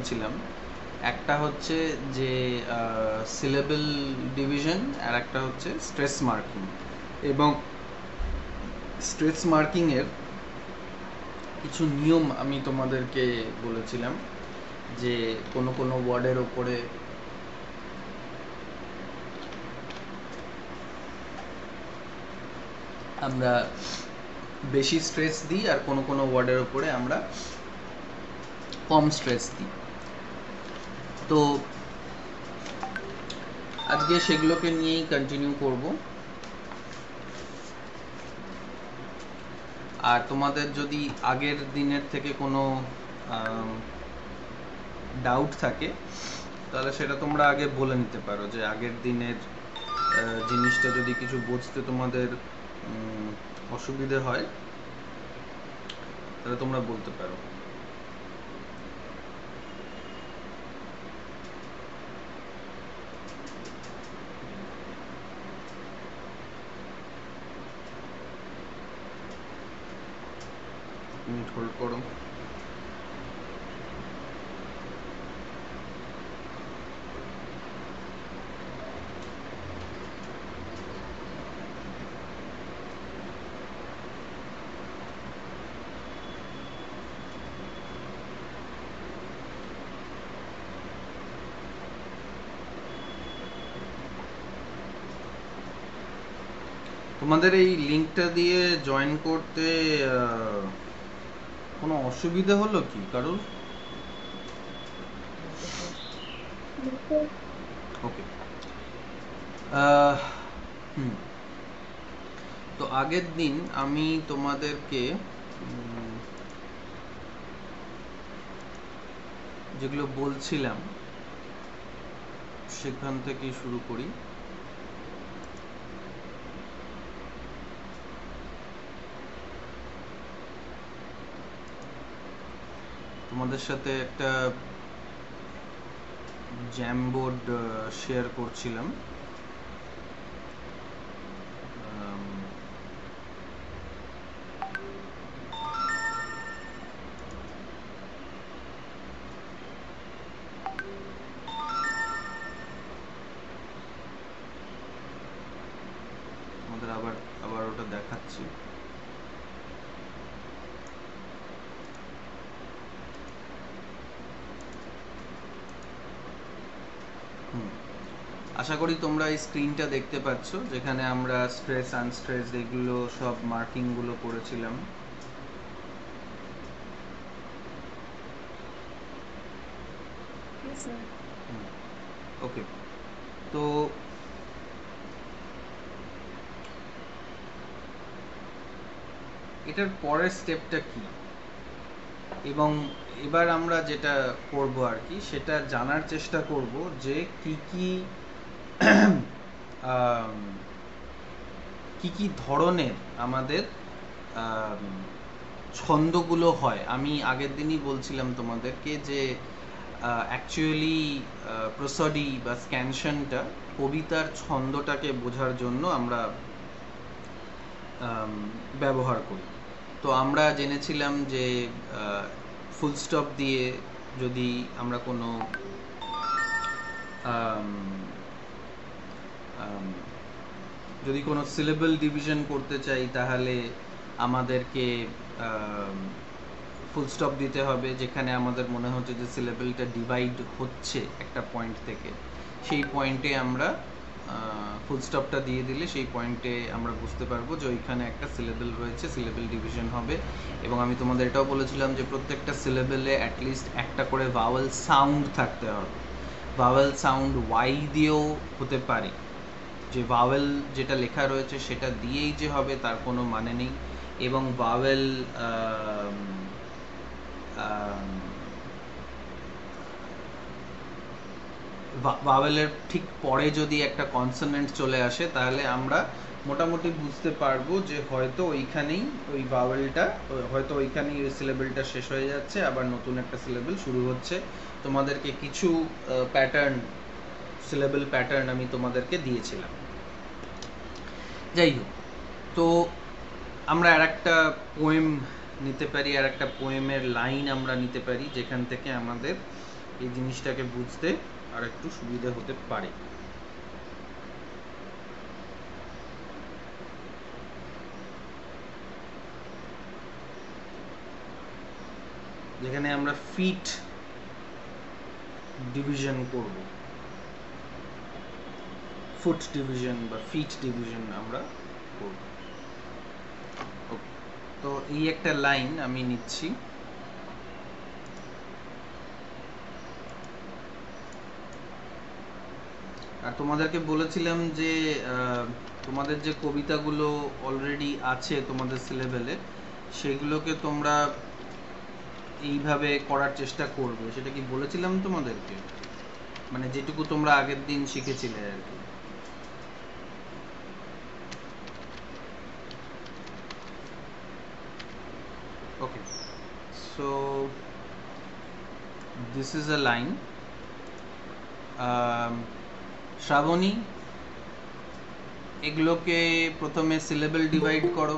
বলছিলাম, একটা হচ্ছে যে সিলেবল ডিভিশন, আর একটা হচ্ছে স্ট্রেস মার্কিং। এবং স্ট্রেস মার্কিংয়ের কিছু নিয়ম আমি তোমাদেরকে বলেছিলাম, যে কোনো কোনো ওয়ার্ডের ওপরে আমরা বেশি স্ট্রেস দিই, আর কোনো কোনো ওয়ার্ডের ওপরে আমরা কম স্ট্রেস দিই। তো আজকে সেগুলোকে নিয়েই কন্টিনিউ করব। আর তোমাদের যদি আগের দিনের থেকে কোনো ডাউট থাকে, তাহলে সেটা তোমরা আগে বলে নিতে পারো, যে আগের দিনের জিনিসটা যদি কিছু বুঝতে তোমাদের অসুবিধে হয়, তাহলে তোমরা বলতে পারো। মিনিট হোল্ড করো। তোমাদের এই লিঙ্কটা দিয়ে জয়েন করতে কোনো অসুবিধা হলো কি কারোর? ওকে। তো আগের দিন আমি তোমাদেরকে যেগুলো বলছিলাম সেখান থেকেই শুরু করি। তোমাদের সাথে একটা জ্যামবোর্ড শেয়ার করছিলাম। তোমাদের আবার ওটা দেখাচ্ছি। আশা করি তোমরা এই স্ক্রিনটা দেখতে পাচ্ছ, যেখানে আমরা স্ট্রেস আনস্ট্রেস এগুলো সব মার্কিং গুলো করেছিলাম। ওকে। তো এটার পরের স্টেপটা কি, এবং এবার আমরা যেটা করব আর কি, সেটা জানার চেষ্টা করব যে কি কি ধরনের আমাদের ছন্দগুলো হয়। আমি আগের দিনই বলছিলাম তোমাদেরকে যে অ্যাকচুয়ালি প্রসডি বা স্ক্যানশনটা কবিতার ছন্দটাকে বোঝার জন্য আমরা ব্যবহার করি। তো আমরা জেনেছিলাম যে ফুল স্টপ দিয়ে যদি আমরা কোনো সিলেবল ডিভিশন করতে চাই, তাহলে আমাদেরকে ফুল স্টপ দিতে হবে যেখানে আমাদের মনে হচ্ছে যে সিলেবলটা ডিভাইড হচ্ছে একটা পয়েন্ট থেকে। সেই পয়েন্টে আমরা ফুল স্টপটা দিয়ে দিলে সেই পয়েন্টে আমরা বুঝতে পারবো যে ওইখানে একটা সিলেবল রয়েছে, সিলেবল ডিভিশন হবে। এবং আমি তোমাদের এটাও বলেছিলাম যে প্রত্যেকটা সিলেবলে অ্যাটলিস্ট একটা করে ভাওয়েল সাউন্ড থাকতে হবে। ভাওয়েল সাউন্ড ওয়াই দিয়েও হতে পারে, যে ভাওয়েল যেটা লেখা রয়েছে সেটা দিয়েই যে হবে তার কোনো মানে নেই। এবং ভাওয়েলের ঠিক পরে যদি একটা কনসোনেন্ট চলে আসে, তাহলে আমরা মোটামুটি বুঝতে পারবো যে হয়তো ওইখানেই ওই ভাওয়েলটা, হয়তো ওইখানেই ওই সিলেবলটা শেষ হয়ে যাচ্ছে, আবার নতুন একটা সিলেবল শুরু হচ্ছে। তোমাদেরকে কিছু সিলেবল প্যাটার্ন আমি তোমাদেরকে দিয়েছিলাম। যাই হোক, তো আমরা আর একটা পোয়েম নিতে পারি, আর একটা পোয়েমের লাইন আমরা নিতে পারি, যেখান থেকে আমাদের এই জিনিসটাকে বুঝতে আর একটু সুবিধা হতে পারে। যেখানে আমরা ফিট ডিভিশন করব, ফুট ডিভিশন বা ফিট ডিভিশন আমরা করব। ওকে, তো এই একটা লাইন আমি নিচ্ছি। আর তোমাদেরকে বলেছিলাম যে তোমাদের যে কবিতাগুলো অলরেডি আছে তোমাদের সিলেবেলে, সেগুলোকে তোমরা এইভাবে করার চেষ্টা করবে, সেটা কি বলেছিলাম তোমাদেরকে? মানে যেটুকু তোমরা আগের দিন শিখেছিলে আর কি। Okay, so this is a line. Shraboni, এগুলোকে প্রথমে সিলেবল ডিভাইড করো।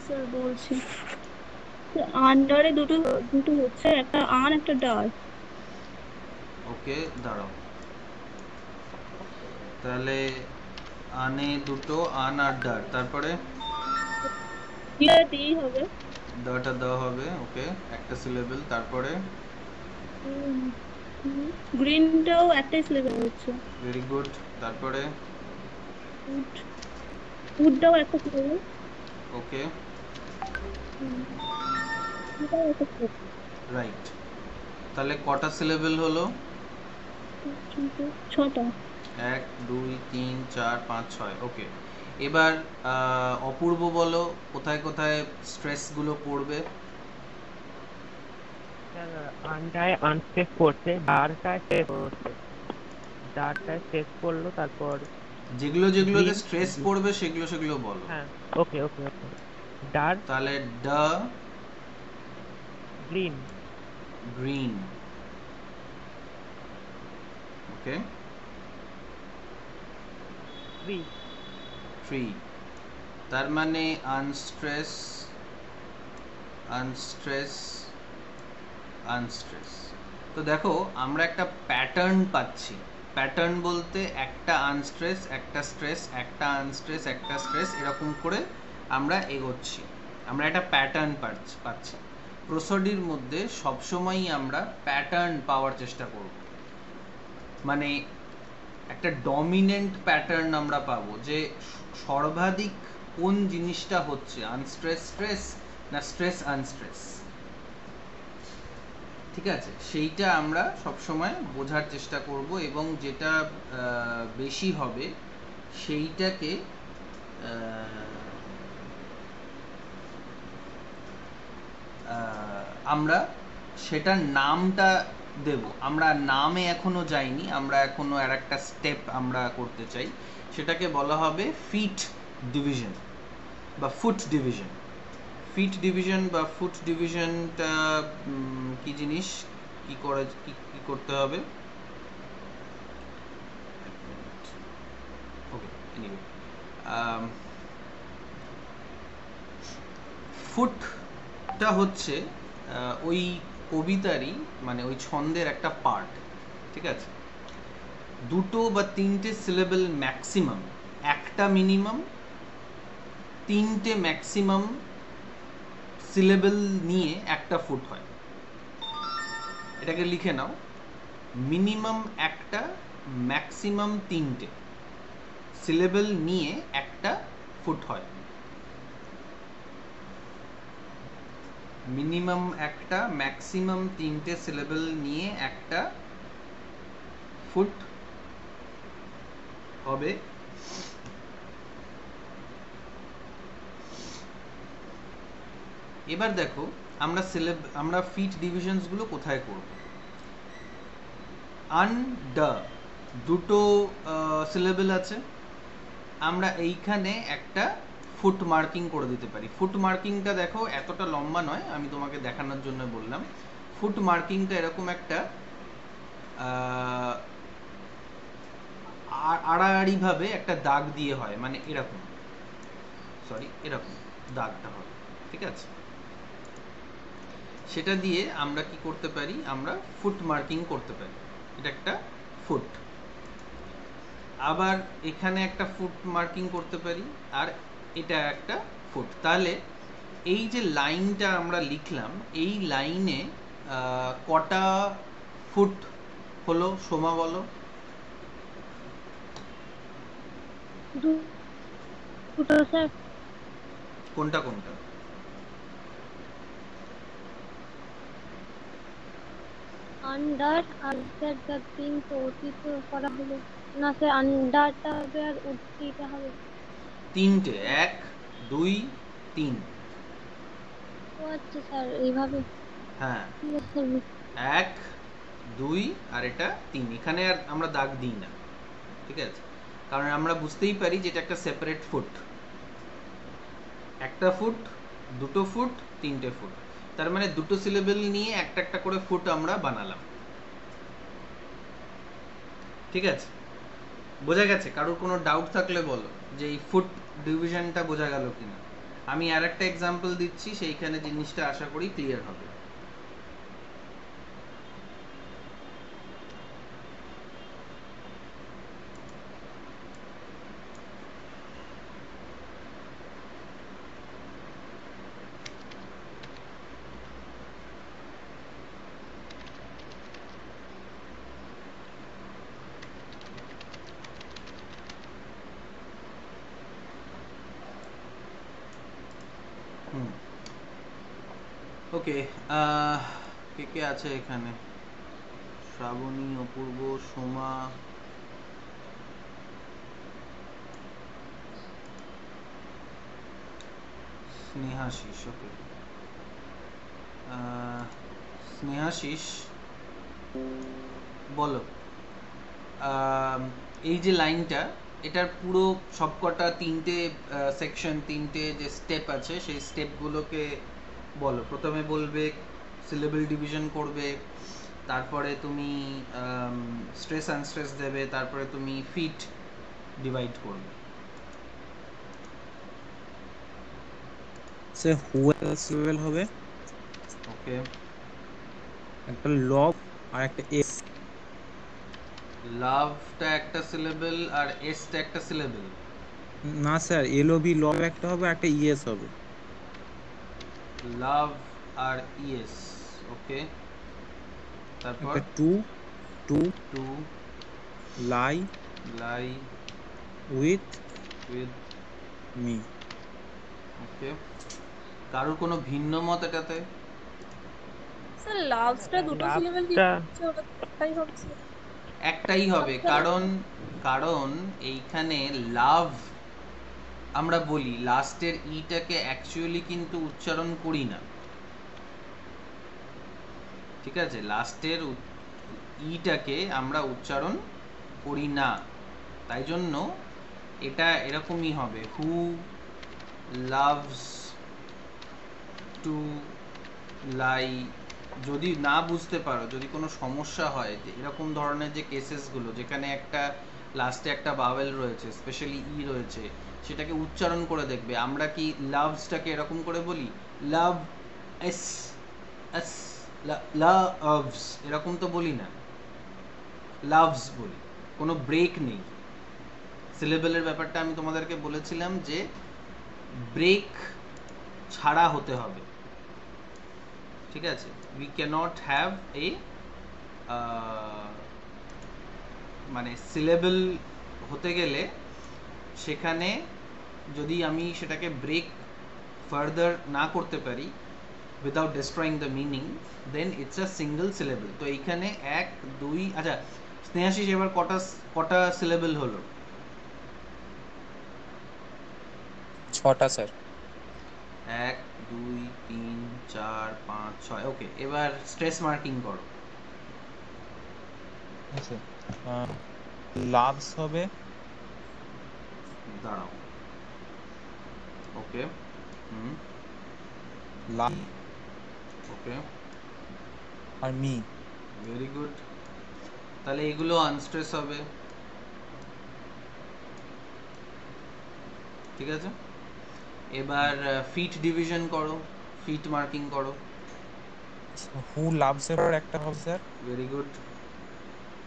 স্যার বলছি, আন্ডারে দুটো দুটো হচ্ছে, একটা আন একটা ডার। ওকে, দাঁড়াও, তাহলে আনে দুটো, আন আর ডার, তারপরে দিই হবে, ডাটা দেওয়া হবে। ওকে, একটা সিলেবল। তারপরে গ্রিনটাও একটাই সিলেবাস হচ্ছে। Very good. তারপরে উড, উডটাও একটা সিলেবাস। ওকে, এটাও একটা syllable। রাইট। তাহলে কটা সিলেবল হলো? 6টা। 1 2 3 4 5 6। ওকে, এবার অপূর্ব বলো কোথায় কোথায় স্ট্রেসগুলো পড়বে? আনটায় আনস্টেপ করছে, ডারটায় স্টেপ করছে, ডারটায় স্টেপ করলো, তারপর যেগুলো যেগুলোতে গ্রিন। স্ট্রেস পড়বে সেগুলো সেগুলো বলো। হ্যাঁ, ওকে ওকে ওকে। ডার, তাহলে ড, গ্রিন, গ্রিন। ওকে, ট্রি, ট্রি। তার মানে আনস্ট্রেস, আনস্ট্রেস, আনস্ট্রেস। তো দেখো আমরা একটা প্যাটার্ন পাচ্ছি। প্যাটার্ন বলতে একটা আনস্ট্রেস, একটা স্ট্রেস, একটা আনস্ট্রেস, একটা স্ট্রেস, এরকম করে আমরা এগোচ্ছি। আমরা একটা প্যাটার্ন পাচ্ছি। প্রসডির মধ্যে সবসময়ই আমরা প্যাটার্ন পাওয়ার চেষ্টা করব, মানে একটা ডমিনেন্ট প্যাটার্ন আমরা পাবো, যে সর্বাধিক কোন জিনিসটা হচ্ছে, আনস্ট্রেস স্ট্রেস না স্ট্রেস আনস্ট্রেস। ঠিক আছে, সেইটা আমরা সবসময় বোঝার চেষ্টা করব, এবং যেটা বেশি হবে সেইটাকে আমরা সেটার নামটা দেব। আমরা নামে এখনো যাইনি, আমরা এখনো আর একটা স্টেপ আমরা করতে চাই, সেটাকে বলা হবে ফিট ডিভিশন বা ফুট ডিভিশন। ফিট ডিভিশন বা ফুট ডিভিশনটা কি জিনিস, কি করতে হবে? ওকে, এনিওয়ে, ফুটটা হচ্ছে ওই কবিতারই, মানে ওই ছন্দের একটা পার্ট। ঠিক আছে, দুটো বা তিনটে সিলেবল ম্যাক্সিমাম, একটা মিনিমাম, তিনটে ম্যাক্সিমাম সিলেবল নিয়ে একটা ফুট হয়। এটাকে লিখে নাও, মিনিমাম একটা, ম্যাক্সিমাম তিনটে সিলেবল নিয়ে একটা ফুট হয়। মিনিমাম একটা, ম্যাক্সিমাম তিনটে সিলেবল নিয়ে একটা ফুট হবে। এবার দেখো আমরা ফিট ডিভিশনস গুলো কোথায় করব। আন ড দুটো সিলেবল আছে, আমরা এইখানে একটা ফুট মার্কিং করে দিতে পারি। ফুট মার্কিংটা দেখো এতটা লম্বা নয়, আমি তোমাকে দেখানোর জন্য বললাম। ফুট মার্কিংটা এরকম একটা আড়াআড়ি ভাবে একটা দাগ দিয়ে হয়, মানে এরকম, সরি এরকম দাগটা হয়। ঠিক আছে, সেটা দিয়ে আমরা কি করতে পারি, আমরা ফুট মার্কিং করতে পারি। এটা একটা ফুট। আবার এখানে একটা ফুট মার্কিং করতে পারি, আর এটা একটা ফুট। তাহলে এই যে লাইনটা আমরা লিখলাম, এই লাইনে কটা ফুট হলো সোমা বলো? দুটো স্যার। কোনটা কোনটা? আন্ডার আর স্যার যা তিন তো ওটি তো করা হলো না স্যার, আন্ডারটা হবে আর ওটিটা হবে। তিনটে, 1 2 3। ও আচ্ছা স্যার, এইভাবে। হ্যাঁ, ঠিক আছে স্যার। 1 2 আর এটা 3। এখানে আর আমরা দাগ দিই না, ঠিক আছে? কারণ আমরা বুঝতেই পারি যে এটা একটা সেপারেট ফুট। একটা ফুট, দুটো ফুট, তিনটে ফুট। তার মানে দুটো সিলেবেল নিয়ে একটা একটা করে ফুট আমরা বানালাম। ঠিক আছে, বোঝা গেছে? কারোর কোনো ডাউট থাকলে বলো যে এই ফুট ডিভিশনটা বোঝা গেল কিনা। আমি আর একটা এক্সাম্পল দিচ্ছি, সেইখানে জিনিসটা আশা করি ক্লিয়ার হবে। ওকে, কে কে আছে এখানে? শ্রাবণী, অপূর্ব, সোমা, স্নেহাশিস। ওকে, স্নেহাশিস বলো, এই যে লাইনটা, এটার পুরো সবকটা তিনটে সেকশন, তিনটে যে স্টেপ আছে, সেই স্টেপগুলোকে বলো। প্রথমে বলবে সিলেবল ডিভিশন করবে, তারপরে তুমি স্ট্রেস আনস্ট্রেস দেবে, তারপরে তুমি ফিট ডিভাইড করবে। সে হুয়েল সিলেবেল হবে, ওকে, একটা লব আর একটা এস। লাভটা একটা সিলেবল আর এসটা একটা সিলেবল? না স্যার, এলওবি লব একটা হবে, একটা ইএস হবে। লাভ আর ইএস, ওকে। তারপর একটা to to to lie lie with with me. Okay. কারোর কোনো ভিন্ন মত এটাতে? স্যার লাভসটা দুটো সিলেবেল কি লাভটা হচ্ছে, ওটা তো একটাই হবে স্যার। একটাই হবে, কারণ কারণ এইখানে লাভ আমরা বলি, লাস্টের ইটাকে অ্যাকচুয়ালি কিন্তু উচ্চারণ করি না, ঠিক আছে? লাস্টের ইটাকে আমরা উচ্চারণ করি না, তাই জন্য এটা এরকমই হবে, হু লাভস টু লাই। যদি না বুঝতে পারো, যদি কোনো সমস্যা হয়, যে এরকম ধরনের যে কেসেসগুলো যেখানে একটা লাস্টে একটা বাওয়েল রয়েছে, স্পেশালি ই রয়েছে, সেটাকে উচ্চারণ করে দেখবে। আমরা কি লাভসটাকে এরকম করে বলি, লাভ এস এস, লাভস, এরকম তো বলি না, লাভস বলি। কোনো ব্রেক নেই। সিলেবেলের ব্যাপারটা আমি তোমাদেরকে বলেছিলাম যে ব্রেক ছাড়া হতে হবে, ঠিক আছে? উই ক্যানট হ্যাভ এ মানে সিলেবল হতে গেলে সেখানে যদি আমি সেটাকে ব্রেক ফার্দার না করতে পারি without destroying the meaning, then it's a single syllable. তো এইখানে 1 2, আচ্ছা স্নেহাশিস, এবার কটা কটা সিলেবল হলো? 6টা স্যার। 1 2 3 4 5 6। ওকে, এবার স্ট্রেস মার্কিং করো। আচ্ছা, লাভস হবে, দাঁড়াও, ওকে, লাই ওকে, আর মি। Very good. তাহলে এগুলো আনস্ট্রেস হবে, ঠিক আছে? এবার ফিট ডিভিশন করো, ফিট মার্কিং করো। হু লাভস এর পর একটা হবে স্যার, ভেরি গুড,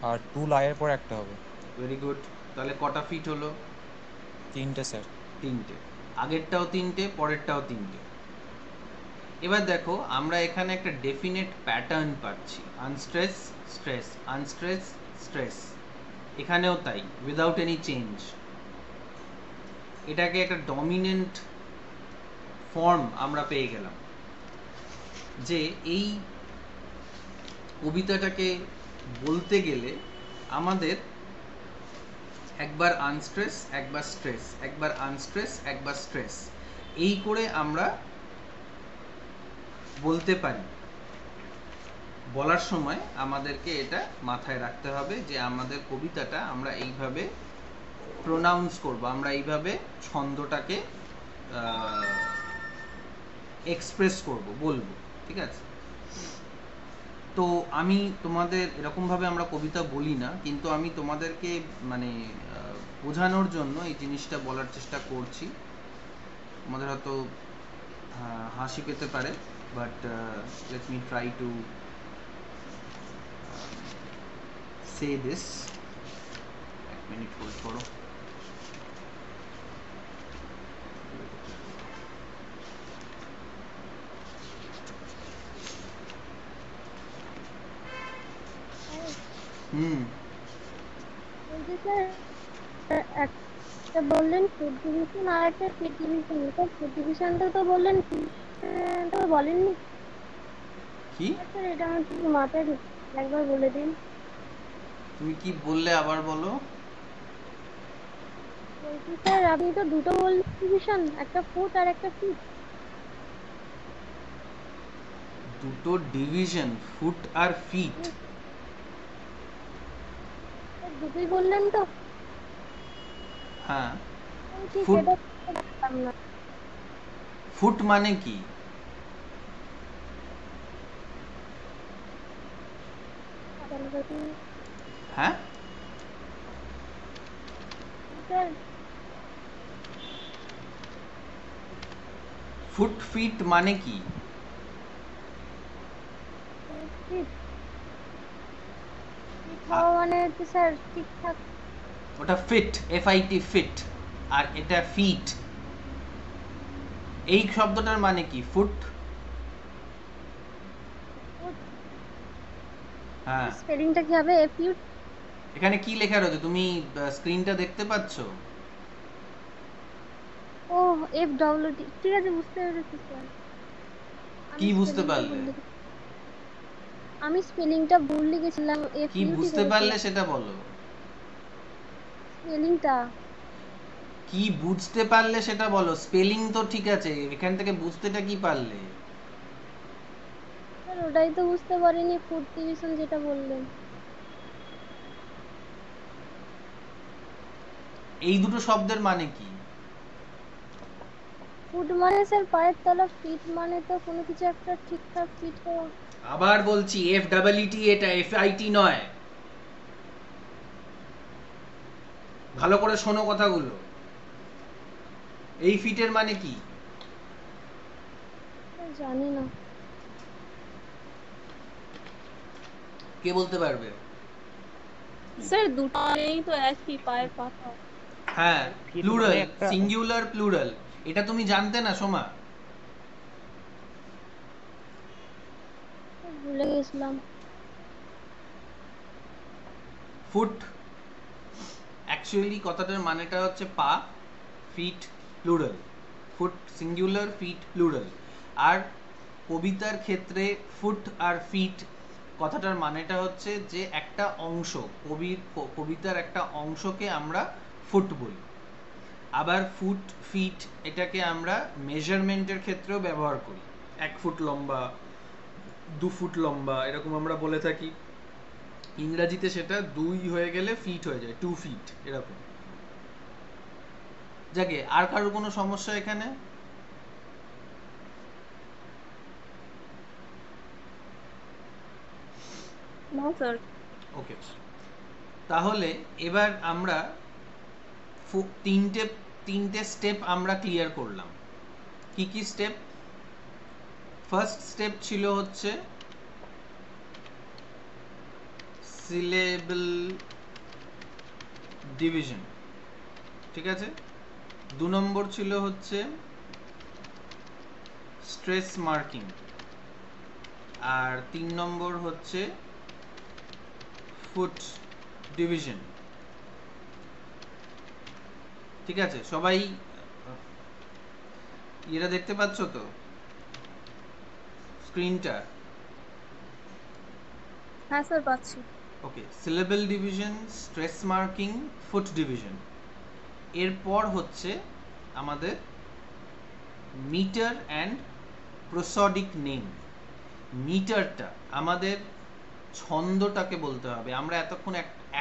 আর টু লাইয়ের পর একটা হবে। Very good. তাহলে কটা ফিট হলো? 3টে স্যার। 3টে। আগেরটাও 3টে, পরেরটাও 3টে। এবার দেখো আমরা এখানে একটা ডেফিনেট প্যাটার্ন পাচ্ছি, আনস্ট্রেস স্ট্রেস, আনস্ট্রেস স্ট্রেস। এখানেও তাই, উইদাউট এনি চেঞ্জ। এটাকে একটা ডমিনেন্ট ফর্ম আমরা পেয়ে গেলাম, যে এই কবিতাটাকে বলতে গেলে আমাদের একবার আনস্ট্রেস একবার স্ট্রেস, একবার আনস্ট্রেস একবার স্ট্রেস, এই করে আমরা বলতে পারি। বলার সময় আমাদেরকে এটা মাথায় রাখতে হবে যে আমাদের কবিতাটা আমরা এইভাবে প্রোনাউন্স করব, আমরা এইভাবে ছন্দটাকে এক্সপ্রেস করব, বলবো। ঠিক আছে? তো আমি তোমাদের এরকমভাবে আমরা কবিতা বলি না, কিন্তু আমি তোমাদেরকে মানে বোঝানোর জন্য এই জিনিসটা বলার চেষ্টা করছি। তোমাদের হয়তো হাসি পেতে পারে, but let me try to say this. এক মিনিট হোল্ড করো। বলছি স্যার, একটা বললেন ফুড ডিভিশন আর একটা ফিট ডিভিশন। এটা ফুড ডিভিশনটা তো বললেন, তো বলেননি। কি? স্যার এটা আমার ঠিক মাথায় ঢুকছে, একবার বলে দিন। তুমি কি বললে আবার বলো। বলছি স্যার আপনি তো দুটো বললেন ডিভিশন, একটা ফুট আর একটা ফিট। দুটো ডিভিশন, ফুট আর ফিট? দুটোই বললেন তো? হ্যাঁ। ঠিক ফুট, এটা জানতাম না। ফুট মানে কি? হ্যাঁ, স্যার ফুট ফিট মানে কি? ফিট হওয়া মানে হচ্ছে স্যার ঠিকঠাক। ওটা ফিট, FIT ফিট, আর এটা ফিট। এই শব্দটার মানে কি? ফুট। হ্যাঁ। স্পেলিংটা কি হবে? FU? এখানে কি লেখা রয়েছে তুমি স্ক্রিনটা দেখতে পাচ্ছো? ও FWT, ঠিক আছে বুঝতে পেরেছি স্যার। কি বুঝতে পারলে? আমি স্পেলিংটা ভুল লিখেছিলাম, কি FUT বুঝতে পারলে সেটা বলো। স্পেলিংটা। কি বুঝতে পারলে সেটা বলো। স্পেলিং তো ঠিক আছে, এখান থেকে বুঝতেটা কি পারলে? স্যার ওটাই তো বুঝতে পারিনি, ফুড ডিভিশন যেটা বললেন। এই দুটো শব্দের মানে কি? ফুড মানে স্যার পায়ের তলা, ফিট মানে তো কোনো কিছু একটা ঠিকঠাক ফিট হওয়া। আবার বলছি, FEET, এটা FIT নয়। ভালো করে শোনো কথাগুলো। এই ফিটের মানে কি? জানি না কে বলতে পারবে? স্যার দুটো নেই তো, একই পায়ের পাতা। হ্যাঁ, ফিট প্লুরাল, মানে একটা সিঙ্গুলার প্লুরাল। এটা তুমি জানতে না সোমা? ভুলে গেছিলাম। ফুট অ্যাকচুয়ালি কথাটার মানেটা হচ্ছে পা, feet plural. Foot singular, feet plural. আর কবিতার ক্ষেত্রে ফুট আর ফিট কথাটার মানেটা হচ্ছে যে একটা অংশ, কবিতার একটা অংশকে আমরা ফুট বলি। আবার ফুট ফিট এটাকে আমরা মেজারমেন্টের ক্ষেত্রেও ব্যবহার করি। 1 ফুট লম্বা, 2 ফুট লম্বা, এরকম আমরা বলে থাকি। ইংরাজিতে সেটা 2 হয়ে গেলে ফিট হয়ে যায়, 2 ফিট এরকম। যাকে আর কারোর কোনো সমস্যা এখানে? না স্যার। ওকে, তাহলে এবার আমরা তিনটে স্টেপ আমরা ক্লিয়ার করলাম। কি কি স্টেপ? ফার্স্ট স্টেপ ছিল হচ্ছে সিলেবল ডিভিশন, ঠিক আছে। 2 নম্বর ছিল হচ্ছে স্ট্রেস মার্কিং, আর 3 নম্বর হচ্ছে ফুট ডিভিশন, ঠিক আছে। সবাই এটা দেখতে পাচ্ছ তো স্ক্রিনটা? হ্যাঁ স্যার পাচ্ছি। Okay, syllable division, stress marking, foot division. এরপর হচ্ছে আমাদের মিটার অ্যান্ড প্রসডিক নেম। মিটারটা আমাদের ছন্দটাকে বলতে হবে। আমরা এতক্ষণ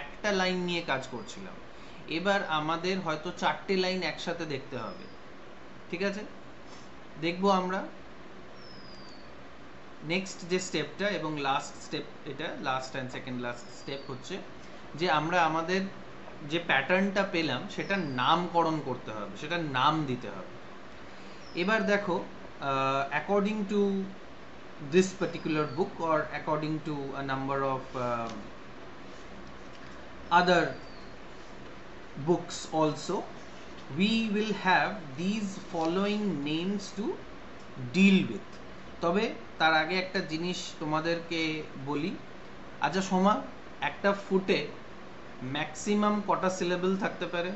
একটা লাইন নিয়ে কাজ করছিলাম, এবার আমাদের হয়তো 4টে লাইন একসাথে দেখতে হবে, ঠিক আছে। দেখবো আমরা নেক্সট যে স্টেপটা এবং লাস্ট স্টেপ, এটা last and second last step হচ্ছে যে আমরা আমাদের যে প্যাটার্নটা পেলাম সেটার নামকরণ করতে হবে, সেটার নাম দিতে হবে। এবার দেখো, according to this particular book or according to a number of other books also, we will have these following names to deal with. তবে তার আগে একটা জিনিস তোমাদেরকে বলি। আচ্ছা সোমা, একটা ফুটে ম্যাক্সিমাম কটা সিলেবল থাকতে পারে?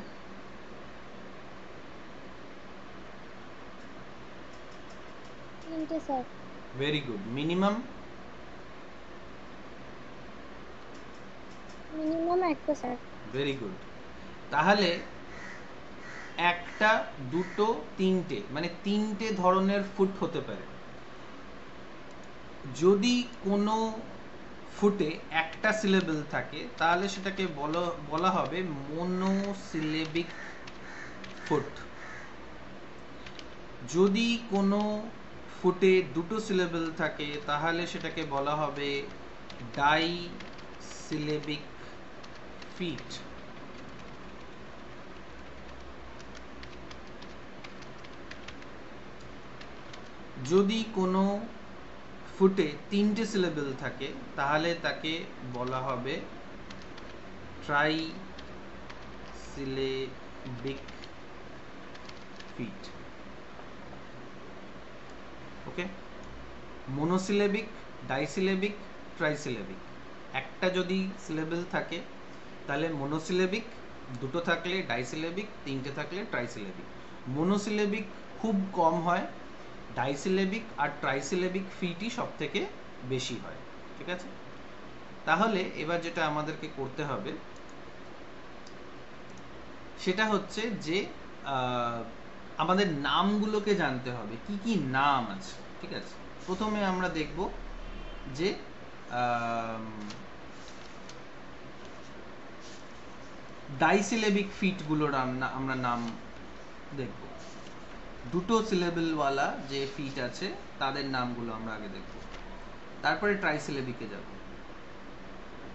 তিনটে sir. Very good. Minimum? Minimum একটা স্যার। Very good. তাহলে একটা, দুটো, তিনটে, মানে তিনটে ধরনের ফুট হতে পারে। যদি কোনো ফুটে একটা সিলেবল থাকে তাহলে সেটাকে বলা হবে মোনোসিলেবিক ফুট। যদি কোনো ফুটে দুটো সিলেবল থাকে তাহলে সেটাকে বলা হবে ডাইসিলেবিক ফিট। যদি কোনো ফুটে তিনটে সিলেবল থাকে তাহলে তাকে বলা হবে ট্রাইসিলেবিক ফিট। ওকে, মোনোসিলেবিক, ডাইসিলেবিক, ট্রাইসিলেবিক। একটা যদি সিলেবল থাকে তাহলে মোনোসিলেবিক, দুটো থাকলে ডাইসিলেবিক, তিনটে থাকলে ট্রাইসিলেবিক। মোনোসিলেবিক খুব কম হয়, ডাইসিলেবিক আর ট্রাইসিলেবিক ফিটই সব থেকে বেশি হয়, ঠিক আছে। তাহলে এবার যেটা আমাদেরকে করতে হবে সেটা হচ্ছে যে আমাদের নামগুলোকে জানতে হবে, কি কি নাম আছে, ঠিক আছে। প্রথমে আমরা দেখব যে ডাইসিলেবিক ফিটগুলোর আমরা নাম দেখব। দুটো সিলেবলওয়ালা যে ফিট আছে তাদের নামগুলো আমরা আগে দেখব, তারপরে ট্রাইসিলেবিকে যাব।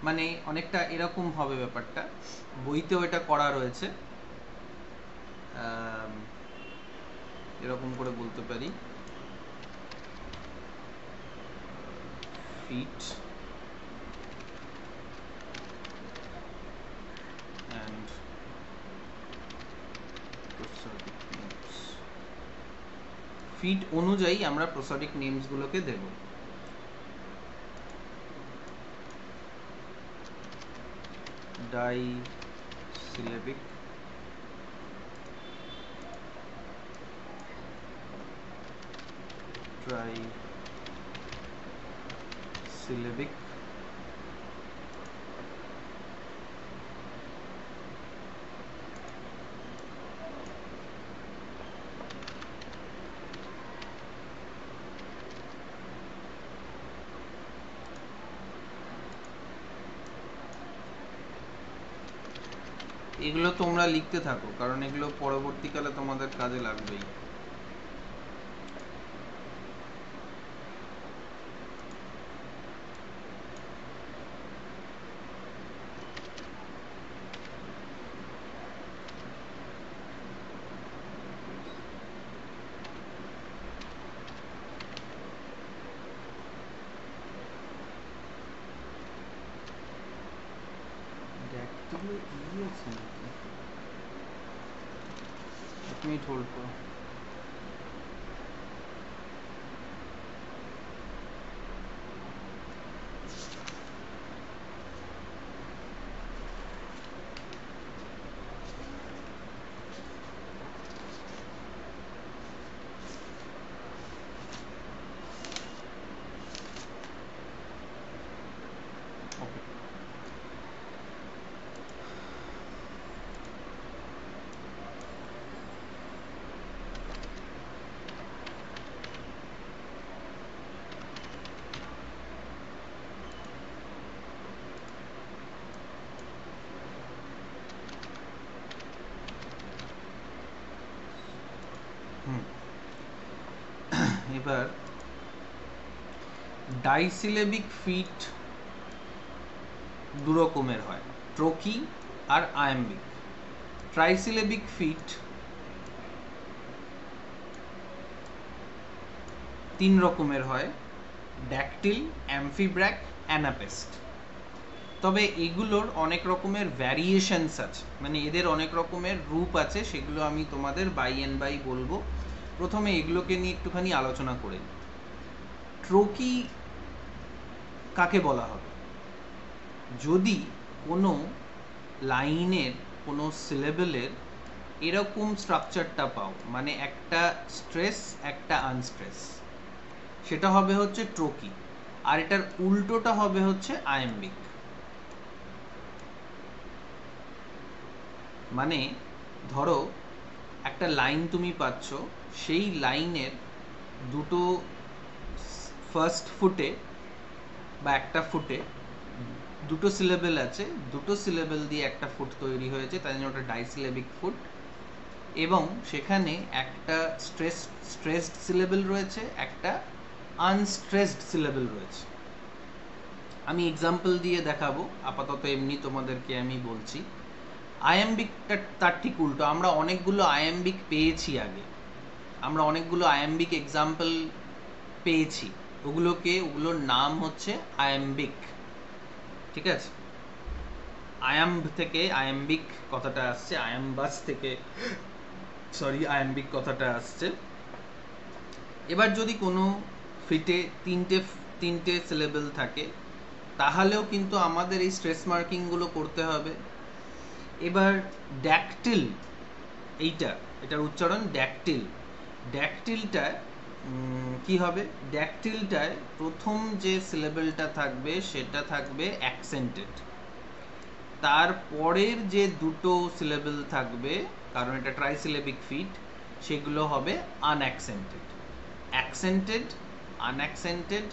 মানে অনেকটা এরকম হবে ব্যাপারটা, বইতেও এটা করা রয়েছে। এরকম করে বলতে পারি, feet and prosodic names. Feet অনুযায়ী আমরা প্রসডিক নেমস গুলোকে দেব। ডাইসিলেবিক, ট্রাইসিলেবিক, এগুলো তোমরা লিখতে থাকো কারণ এগুলো পরবর্তীকালে তোমাদের কাজে লাগবেই। এতগুলো ই আছে নাকি? এক মিনিট হোল্ড করো। Okay. এবার ডাইসিলেবিক ফিট দু রকমের হয়, ট্রোকি আর আয়াম্বিক। ট্রাইসিলেবিক ফিট তিন রকমের হয়, ড্যাকটিল, অ্যামফিব্র্যাক, অ্যানাপেস্ট। তবে এগুলোর অনেক রকমের ভ্যারিয়েশনস আছে, মানে এদের অনেক রকমের রূপ আছে, সেগুলো আমি তোমাদের বাই এন্ড বাই বলবো। প্রথমে এগুলোকে নিয়ে একটুখানি আলোচনা করে নিই। ট্রোকি কাকে বলা হবে? যদি কোনো লাইনের কোনো সিলেবলের এরকম স্ট্রাকচারটা পাও, মানে একটা স্ট্রেস একটা আনস্ট্রেস, সেটা হবে হচ্ছে ট্রোকি। আর এটার উল্টোটা হবে হচ্ছে আয়াম্বিক। মানে ধরো একটা লাইন তুমি পাচ্ছ, সেই লাইনের দুটো ফার্স্ট ফুটে বা একটা ফুটে দুটো সিলেবেল আছে, দুটো সিলেবেল দিয়ে একটা ফুট তৈরি হয়েছে, তাই জন্য ওটা ডাইসিলেবিক ফুট। এবং সেখানে একটা স্ট্রেসড সিলেবেল রয়েছে, একটা আনস্ট্রেসড সিলেবেল রয়েছে। আমি এক্সাম্পল দিয়ে দেখাবো, আপাতত এমনি তোমাদেরকে আমি বলছি। আয়াম্বিকটা তার ঠিক উল্টো। আমরা অনেকগুলো আয়াম্বিক পেয়েছি আগে, আমরা অনেকগুলো আয়াম্বিক এক্সাম্পল পেয়েছি, ওগুলোর নাম হচ্ছে আয়াম্বিক। ঠিক আছে? আয়াম্ব থেকে আয়াম্বিক কথাটা আসছে, আয়াম্বাস থেকে আয়াম্বিক কথাটা আসছে। এবার যদি কোনো ফিটে তিনটে সিলেবেল থাকে, তাহলেও কিন্তু আমাদের এই স্ট্রেস মার্কিংগুলো করতে হবে। এবার ড্যাকটিল, এটার উচ্চারণ ড্যাকটিল। ড্যাকটিলটা কি হবে? ড্যাকটিলটায় প্রথম যে সিলেবেলটা থাকবে সেটা থাকবে অ্যাকসেন্টেড, তারপরের যে দুটো সিলেবেল থাকবে, কারণ এটা ট্রাইসিলেবিক ফিট, সেগুলো হবে আনঅ্যাকসেন্টেড। অ্যাকসেন্টেড, আনঅ্যাকসেন্টেড,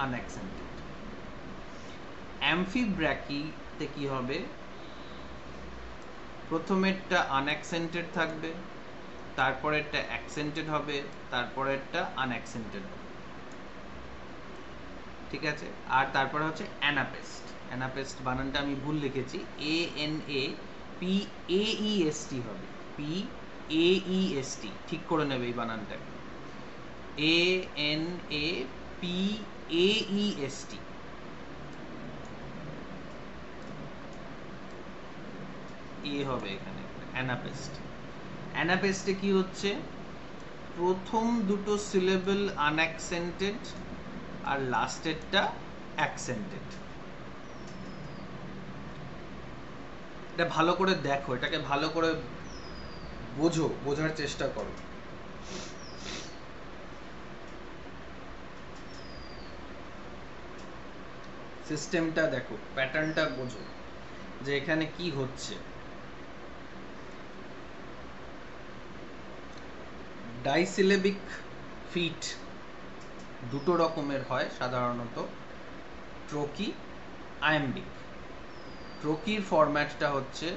আনঅ্যাকসেন্টেড। অ্যামফিব্র্যাকিতে কি হবে? প্রথমেরটা আনঅ্যাকসেন্টেড থাকবে, তারপরেরটা অ্যাকসেন্টেড হবে, তারপরেরটা আনঅ্যাকসেন্টেড হবে। ঠিক আছে? আর তারপরে হচ্ছে অ্যানাপেস্ট। অ্যানাপেস্ট বানানটা আমি ভুল লিখেছি, ANAPAEST হবে, PAEST। ঠিক করে নেবে এই বানানটাকে, ANAPAEST। এ হবে এখানে, অ্যানাপেস্ট। অ্যানাপেস্টে কি হচ্ছে? প্রথম দুটো সিলেবেল আনঅ্যাকসেন্টেড আর লাস্টেরটা অ্যাকসেন্টেড। এটা ভালো করে দেখো, এটাকে ভালো করে বোঝার চেষ্টা করো। সিস্টেমটা দেখো, প্যাটার্নটা বোঝো যে এখানে কি হচ্ছে। ডাইসিলেবিক ফিট দুটো রকমের হয় সাধারণত, ট্রোকি, আয়াম্বিক। ট্রোকির ফরম্যাটটা হচ্ছে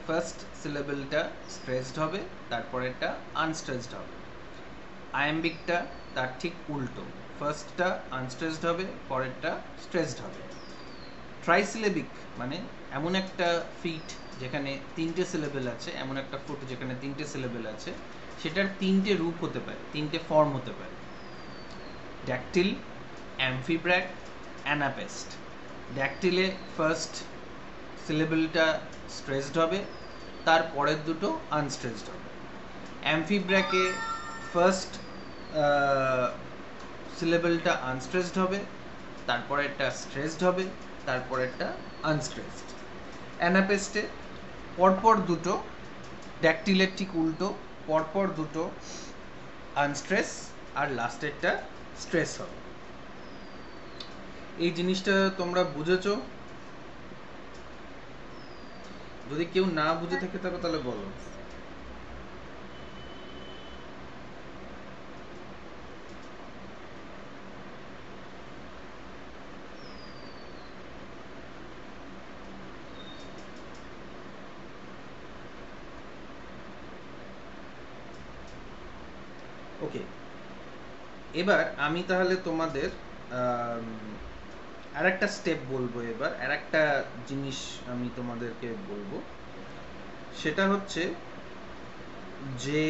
ফার্স্ট সিলেবেলটা স্ট্রেসড হবে, তারপরেরটা আনস্ট্রেসড হবে। আয়াম্বিকটা তার ঠিক উল্টো, ফার্স্টটা আনস্ট্রেসড হবে, পরেরটা স্ট্রেসড হবে। ট্রাইসিলেবিক মানে এমন একটা ফিট যেখানে তিনটে সিলেবেল আছে, এমন একটা ফুট যেখানে তিনটে সিলেবেল আছে, সেটার তিনটে রূপ হতে পারে, তিনটে ফর্ম হতে পারে: ড্যাকটিল, অ্যামফিব্র্যাক, অ্যানাপেস্ট। ড্যাকটিলে ফার্স্ট সিলেবলটা স্ট্রেসড হবে, তার পরের দুটো আনস্ট্রেসড হবে। অ্যামফিব্র্যাকে ফার্স্ট সিলেবলটা আনস্ট্রেসড হবে, তারপরেরটা স্ট্রেসড হবে, তারপরেরটা আনস্ট্রেসড। অ্যানাপেস্টে পরপর দুটো, ড্যাকটিলের ঠিক উল্টো, পরপর দুটো আনস্ট্রেস আর লাস্টেরটা স্ট্রেস হবে। এই জিনিসটা তোমরা বুঝেছো? যদি কেউ না বুঝে থাকে তবে তাহলে বলো। ওকে, এবার আমি তাহলে তোমাদের আর একটা স্টেপ বলবো, এবার আর একটা জিনিস আমি তোমাদেরকে বলবো, সেটা হচ্ছে যে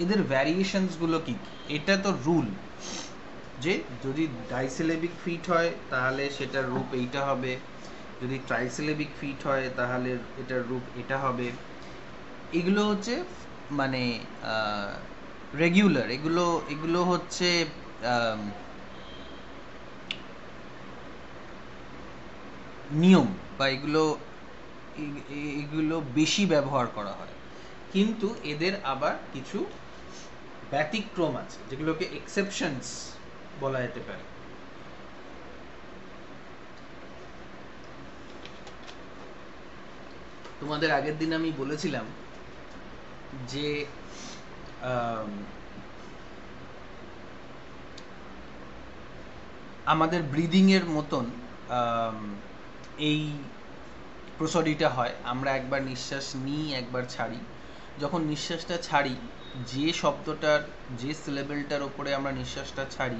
এদের ভ্যারিয়েশনস গুলো কি কি। এটা তো রুল যে যদি ডাইসিলেবিক ফিট হয় তাহলে সেটার রূপ এইটা হবে, যদি ট্রাইসিলেবিক ফিট হয় তাহলে এটার রূপ এটা হবে। এগুলো হচ্ছে মানে রেগুলার, এগুলো হচ্ছে নিয়ম, বা এগুলো বেশি ব্যবহার করা হয়। কিন্তু এদের আবার কিছু ব্যতিক্রম আছে যেগুলোকে এক্সেপশনস বলা যেতে পারে। তোমাদের আগের দিন আমি বলেছিলাম যে আমাদের ব্রিদিং এর মতন এই প্রসিডিউরটা হয়। আমরা একবার নিঃশ্বাস নিই, একবার ছাড়ি। যখন নিঃশ্বাসটা ছাড়ি, যে শব্দটার, যে সিলেবলটার উপরে আমরা নিঃশ্বাসটা ছাড়ি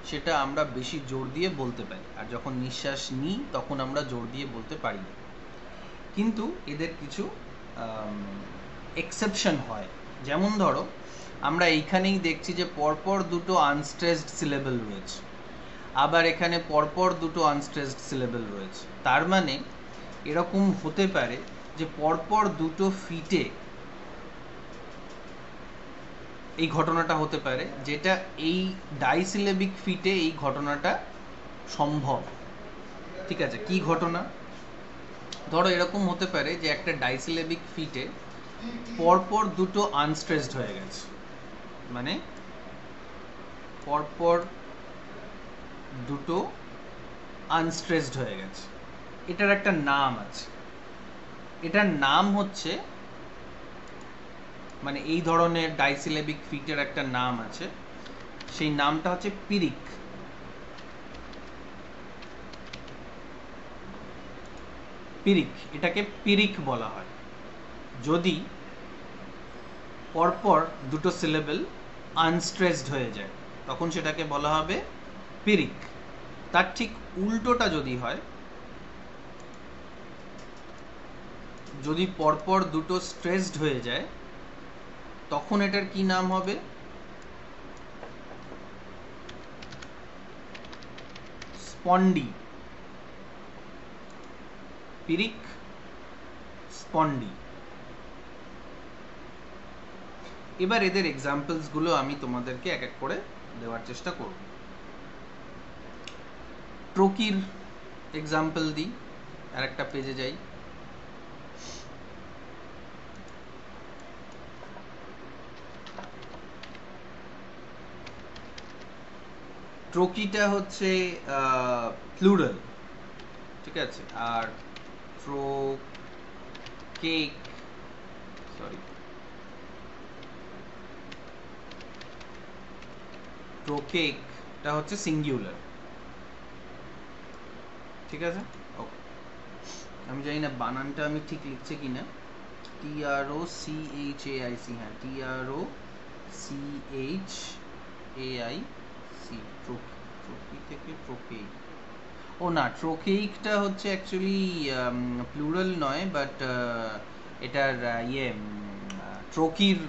সেটা আমরা বেশি জোর দিয়ে বলতে পারি, আর যখন নিঃশ্বাস নিই তখন আমরা জোর দিয়ে বলতে পারি না। কিন্তু এদের কিছু এক্সেপশন হয়। যেমন ধরো, আমরা এইখানেই দেখছি যে পরপর দুটো আনস্ট্রেসড সিলেবল রয়েছে, আবার এখানে পরপর দুটো আনস্ট্রেসড সিলেবল রয়েছে। তার মানে এরকম হতে পারে যে পরপর দুটো ফিটে এই ঘটনাটা হতে পারে, যেটা এই ডাইসিলেবিক ফিটে এই ঘটনাটা সম্ভব। ঠিক আছে, কি ঘটনা? ধরো এরকম হতে পারে যে একটা ডাইসিলেবিক ফিটে পরপর দুটো আনস্ট্রেসড হয়ে গেছে, মানে পরপর দুটো আনস্ট্রেসড হয়ে গেছে। এটার একটা নাম আছে, এটার নাম হচ্ছে, মানে এই ধরনের ডাইসিলেবিক ফিটের একটা নাম আছে, সেই নামটা হচ্ছে পিরিক। পিরিক, এটাকে পিরিক বলা হয় যদি পরপর দুটো সিলেবল আনস্ট্রেসড হয়ে যায়, তখন সেটাকে বলা হবে পিরিক। তার ঠিক উল্টোটা যদি হয়, যদি পরপর দুটো স্ট্রেসড হয়ে যায়, তখন এটার কি নাম হবে? স্পন্ডি। পিরিক, স্পন্ডি। এবার এদের এক্সাম্পলস গুলো আমি তোমাদেরকে এক এক করে দেওয়ার চেষ্টা করব। ট্রোকির এক্সাম্পল দিই, আর একটা পেজে যাই। ট্রোকিটা হচ্ছে প্লুরাল, ঠিক আছে। আর ট্রোকেক, সরি, ট্রোকেকটা হচ্ছে সিঙ্গুলার, ঠিক আছে। ওকে, আমি জানি না বানানটা আমি ঠিক লিখছি কিনা। TROCHAIC, হ্যাঁ, TROCHAIC, ট্রোকি থেকে ট্রোকেক। ও না, ট্রোকেইকটা হচ্ছে অ্যাকচুয়ালি প্লুরাল নয়, বাট এটার ট্রোকির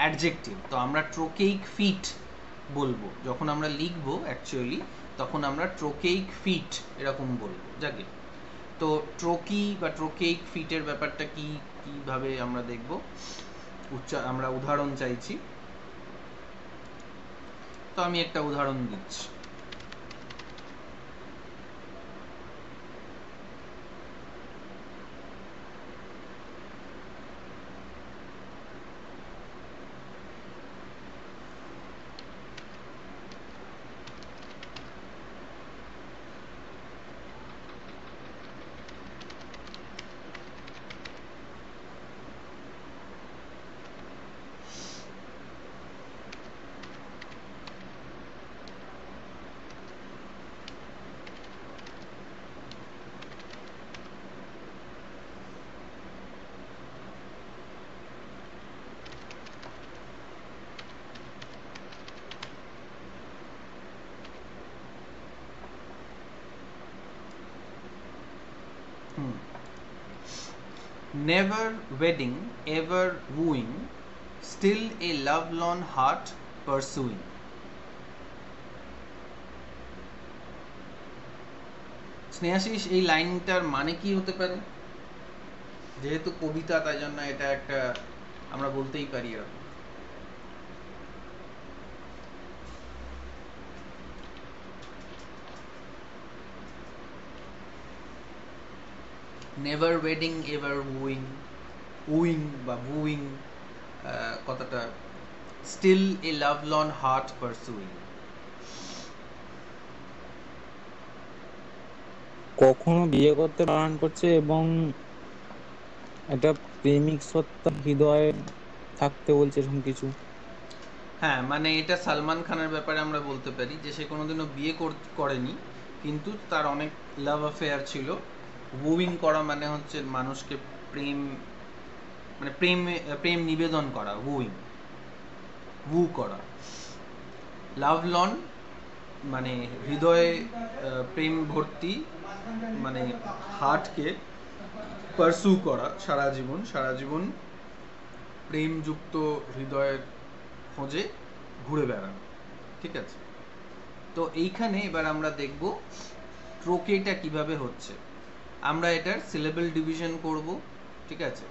অ্যাডজেক্টিভ। তো আমরা ট্রোকেইক ফিট বলবো যখন আমরা লিখবো অ্যাকচুয়ালি, তখন আমরা ট্রোকেইক ফিট এরকম বলবো যাকে। তো ট্রোকি বা ট্রোকেইক ফিটের ব্যাপারটা কিভাবে আমরা দেখব, আমরা উদাহরণ চাইছি, তো আমি একটা উদাহরণ দিচ্ছি। Never wedding, ever wooing, still a lovelorn heart pursuing. Snehashis, এই লাইনটার মানে কি হতে পারে? যেহেতু কবিতা তাই জন্য এটা একটা আমরা বলতেই পারি এরকম। Never wedding ever wing, wing বা বুইং কথাটা, স্টিল এ লাভলর্ন হার্ট পারসুইং। কখনো বিয়ে করতে বারণ করছে এবং একটা প্রেমিক সত্তা হৃদয়ে থাকতে বলছে, এরকম কিছু। হ্যাঁ, মানে এটা সালমান খানের ব্যাপারে আমরা বলতে পারি যে সে কোনোদিনও বিয়ে করেনি, কিন্তু তার অনেক লাভ অ্যাফেয়ার ছিল। উইং করা মানে হচ্ছে মানুষকে প্রেম, মানে প্রেম নিবেদন করা, উইং, উু করা। লাভ লন মানে হৃদয়ে প্রেম ভর্তি, মানে হার্টকে পারসু করা, সারা জীবন প্রেমযুক্ত হৃদয়ের খোঁজে ঘুরে বেড়ানো। ঠিক আছে, তো এইখানে এবার আমরা দেখব ট্রোকেটা কিভাবে হচ্ছে। আমরা এটার সিলেবল ডিভিশন করব। ঠিক আছে,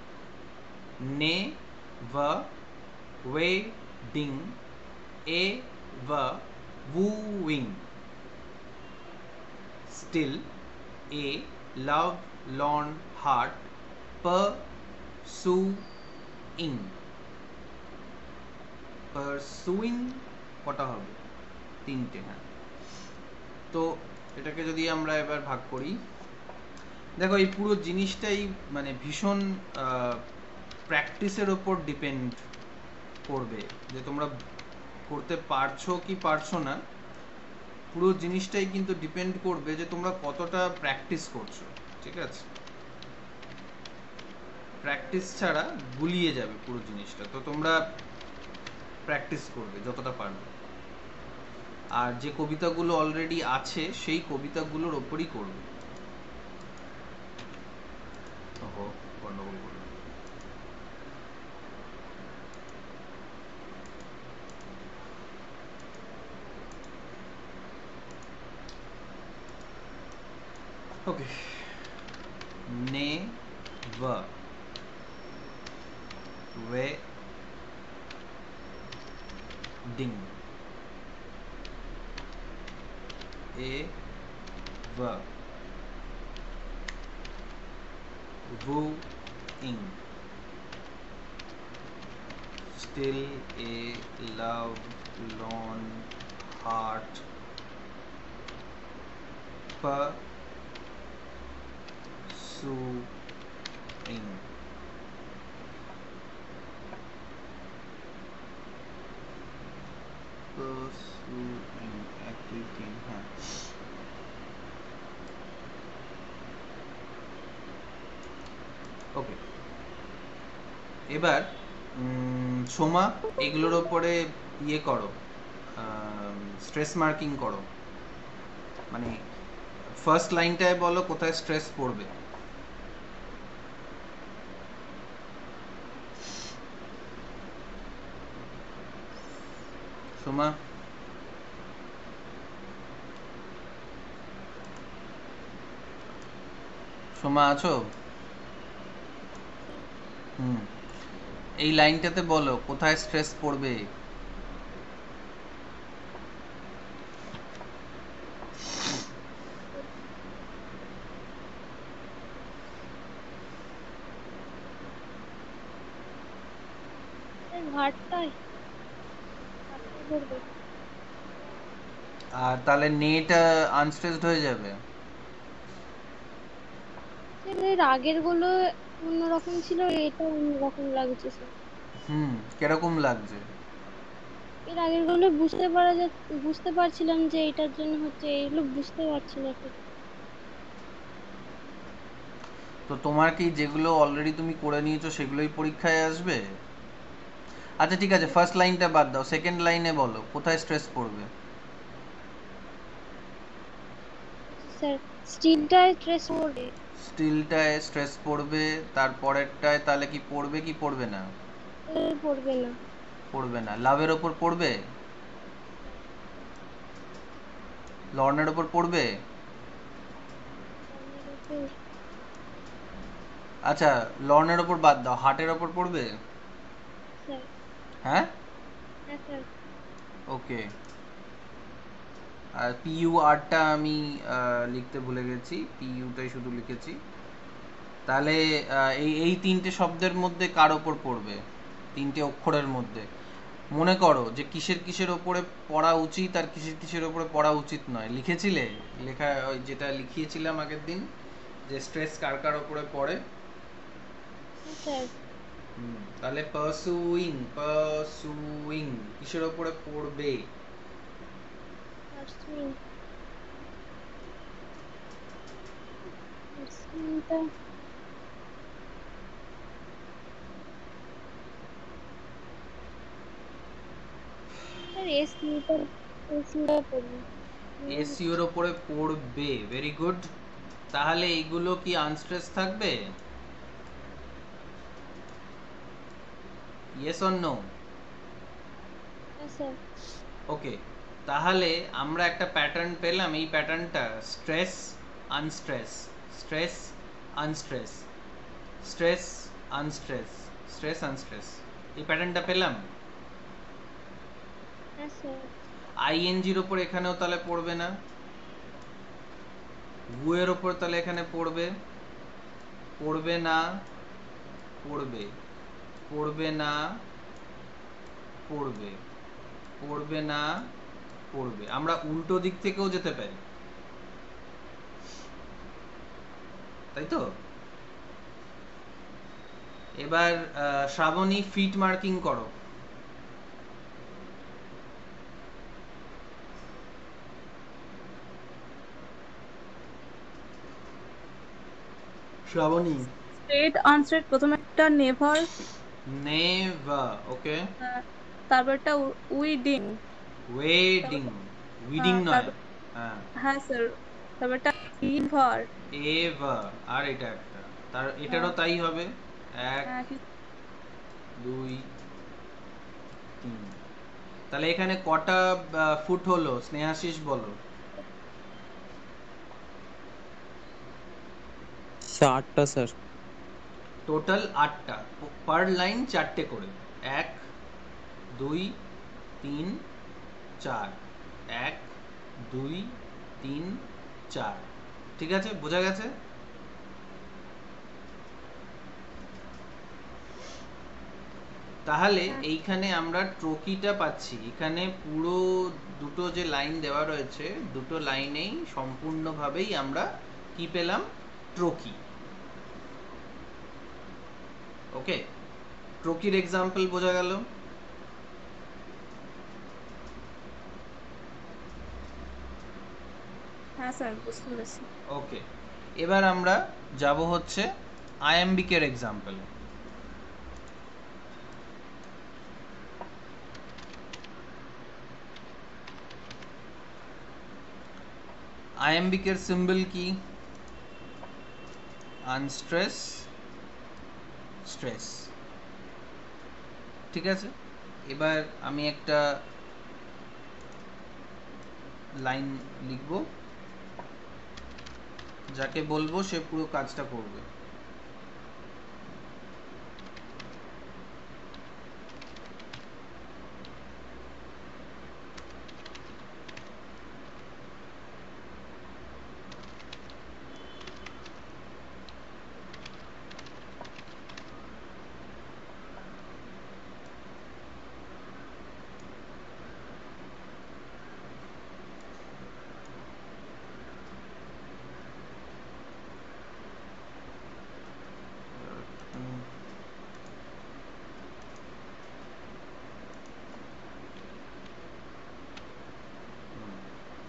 নে ভা ওয়েডিং, এ ভা wooing, still a lovelorn heart pursuing. pursuing কটা হবে? তিনটে। হ্যাঁ, তো এটাকে যদি আমরা এবার ভাগ করি, দেখো এই পুরো জিনিসটাই মানে ভীষণ প্র্যাকটিসের ওপর ডিপেন্ড করবে, যে তোমরা করতে পারছো কি পারছো না। পুরো জিনিসটাই কিন্তু ডিপেন্ড করবে যে তোমরা কতটা প্র্যাকটিস করছো। ঠিক আছে, প্র্যাকটিস ছাড়া গুলিয়ে যাবে পুরো জিনিসটা। তো তোমরা প্র্যাকটিস করবে যতটা পারবে, আর যে কবিতাগুলো অলরেডি আছে সেই কবিতাগুলোর ওপরই করবে। ওহো, গন্ডগোল করবে। ওকে, never wedding, ever wooing, still a lovelorn heart pursuing. একই thing, হ্যাঁ। ওকে, এবার সোমা এগুলোর ওপরে ইয়ে করো, স্ট্রেস মার্কিং করো, মানে ফার্স্ট লাইনটায় বলো কোথায় স্ট্রেস পড়বে। সোমা, সোমা আছো? এই লাইনটাতে বলো কোথায় স্ট্রেস পড়বে। স্যার ঘাটটায় পড়বে। আর তাহলে নেট আনস্ট্রেসড হয়ে যাবে। স্যার এর আগের গুলো অন্যরকম ছিল, এটা অন্যরকম লাগছে স্যার। কিরকম লাগছে? এর আগের গুলো বুঝতে পারছিলাম যে এটার জন্য হচ্ছে, এগুলো বুঝতে পারছি না ঠিক। তো তোমার কি যেগুলো অলরেডি তুমি করে নিয়েছো সেগুলোই পরীক্ষায় আসবে? আচ্ছা ঠিক আছে, ফার্স্ট লাইনটা বাদ দাও, সেকেন্ড লাইনে বলো কোথায় স্ট্রেস পড়বে। স্যার স্টিলটায় স্ট্রেস পড়বে। স্টিলটায় স্ট্রেস পড়বে, তারপরেরটায় তাহলে কি পড়বে কি পড়বে না? পড়বে না। পড়বে না। লাভের ওপর পড়বে? লর্নের ওপর পড়বে? আচ্ছা, লর্নের ওপর বাদ দাও, হার্টের ওপর পড়বে? স্যার হ্যাঁ হ্যাঁ স্যার। ওকে। আর পিইউ আরটা আমি লিখতে ভুলে গেছি, পিইউটাই শুধু লিখেছি। তাহলে এই তিনটে শব্দের মধ্যে কার ওপর পড়বে? তিনটে অক্ষরের মধ্যে মনে করো যে কিসের কিসের ওপরে পড়া উচিত আর কিসের কিসের ওপরে পড়া উচিত নয়। লিখেছিলে? লেখা ওই যেটা লিখিয়েছিলাম আগের দিন, যে স্ট্রেস কার কার ওপরে পড়ে। স্যার তাহলে পারসুইং কিসের ওপরে পড়বে? পার্সুইংটা স্যার এসইউটা পড়বে। এসইওর ওপরে পড়বে, ভেরি গুড। তাহলে এইগুলো কি আনস্ট্রেস থাকবে? Yes or no? হ্যাঁ স্যার। ওকে, তাহলে আমরা একটা প্যাটার্ন পেলাম। এই প্যাটার্নটা stress unstress, stress unstress, stress unstress, stress unstress, এই প্যাটার্নটা পেলাম। হ্যাঁ স্যার। আইএনজির ওপর এখানেও তাহলে পড়বে না, গুয়ের ওপর তাহলে এখানে পড়বে, পড়বে না, পড়বে, পড়বে না, পড়বে, পড়বে না, পড়বে। আমরা উল্টো দিক থেকেও যেতে পারি, তাই তো? এবার শ্রাবণী ফিট মার্কিং করো। শ্রাবণী। স্ট্রেট আনস্ট্রেট, প্রথমে একটা নেভার, নেভার, ওকে। তারপরটা উইডিং, ওয়েডিং, উইডিং নয়। তারপর হ্যাঁ, হ্যাঁ স্যার, তারপরটা ইভার, এভার। আর এটা একটা, তার এটারও তাই হবে। এক, হ্যাঁ দুই, তিন। তাহলে এখানে কটা ফুট হলো স্নেহাশিস বলো? 8টা স্যার। টোটাল 8টা, পার লাইন 4টে করে। 1 2 3 4, 1 2 3 4। ঠিক আছে, বোঝা গেছে? তাহলে এইখানে আমরা ট্রকিটা পাচ্ছি। এখানে পুরো দুটো যে লাইন দেওয়া রয়েছে, দুটো লাইনেই সম্পূর্ণভাবেই আমরা কি পেলাম? ট্রকি। ওকে, ট্রকির এক্সাম্পল বোঝা গেল? হ্যাঁ স্যার, বুঝতে পেরেছি। ওকে, এবার আমরা যাব হচ্ছে আয়াম্বিকের এক্সাম্পল। আয়াম্বিকের সিম্বল কি? Unstress, stress. ঠিক আছে, এবার আমি একটা লাইন লিখব। যাকে বলবো সে পুরো কাজটা করবে।